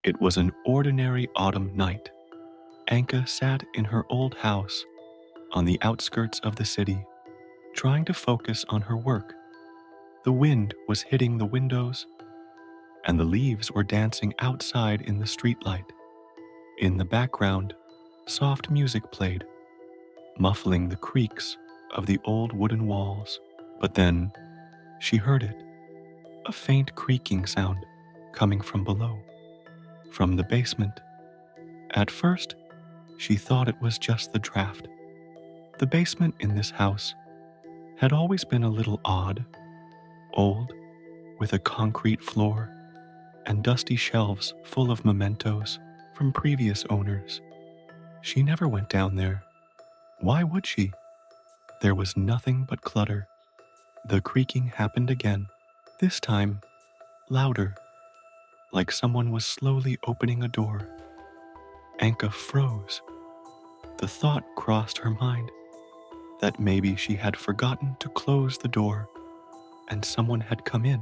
It was an ordinary autumn night. Anka sat in her old house on the outskirts of the city, trying to focus on her work. The wind was hitting the windows, and the leaves were dancing outside in the streetlight. In the background, soft music played, muffling the creaks of the old wooden walls. But then she heard it, a faint creaking sound coming from below, from the basement. At first, she thought it was just the draft. The basement in this house had always been a little odd, old, with a concrete floor and dusty shelves full of mementos from previous owners. She never went down there. Why would she? There was nothing but clutter. The creaking happened again, this time louder, like someone was slowly opening a door. Anka froze. The thought crossed her mind that maybe she had forgotten to close the door and someone had come in.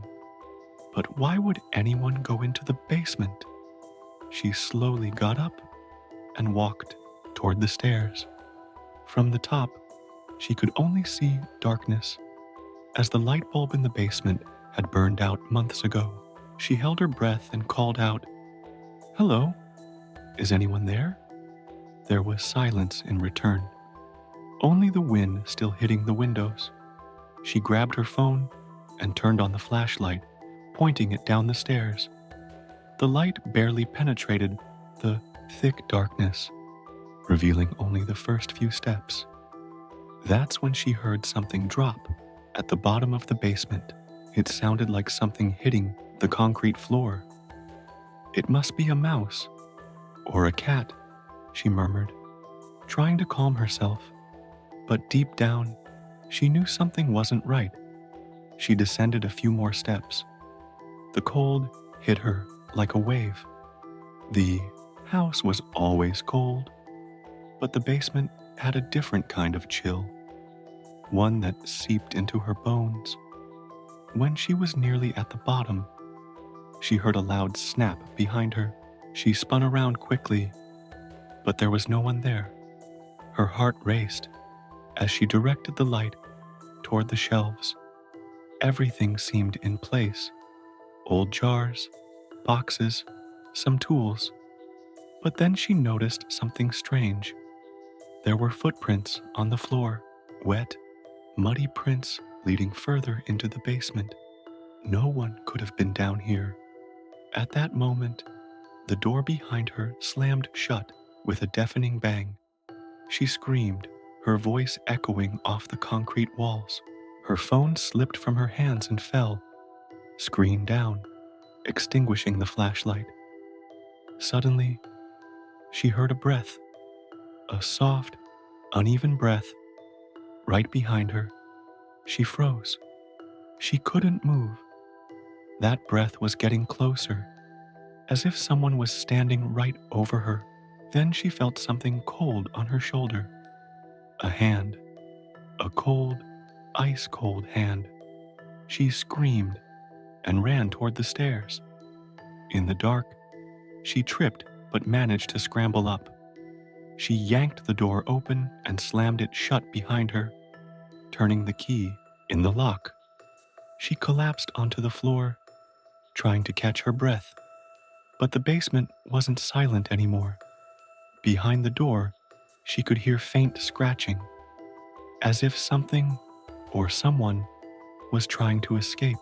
But why would anyone go into the basement? She slowly got up and walked toward the stairs. From the top, she could only see darkness, as the light bulb in the basement had burned out months ago. She held her breath and called out, "Hello, is anyone there?" There was silence in return, only the wind still hitting the windows. She grabbed her phone and turned on the flashlight, pointing it down the stairs. The light barely penetrated the thick darkness, revealing only the first few steps. That's when she heard something drop at the bottom of the basement. It sounded like something hitting the concrete floor. "It must be a mouse or a cat," she murmured, trying to calm herself. But deep down, she knew something wasn't right. She descended a few more steps. The cold hit her like a wave. The house was always cold, but the basement had a different kind of chill, one that seeped into her bones. When she was nearly at the bottom, she heard a loud snap behind her. She spun around quickly, but there was no one there. Her heart raced as she directed the light toward the shelves. Everything seemed in place. Old jars, boxes, some tools. But then she noticed something strange. There were footprints on the floor, wet, muddy prints leading further into the basement. No one could have been down here. At that moment, the door behind her slammed shut with a deafening bang. She screamed, her voice echoing off the concrete walls. Her phone slipped from her hands and fell, screen down, extinguishing the flashlight. Suddenly, she heard a breath, a soft, uneven breath, right behind her. She froze. She couldn't move. That breath was getting closer, as if someone was standing right over her. Then she felt something cold on her shoulder. A hand. A cold, ice-cold hand. She screamed and ran toward the stairs. In the dark, she tripped but managed to scramble up. She yanked the door open and slammed it shut behind her, turning the key in the lock. She collapsed onto the floor, trying to catch her breath. But the basement wasn't silent anymore. Behind the door, she could hear faint scratching, as if something or someone was trying to escape.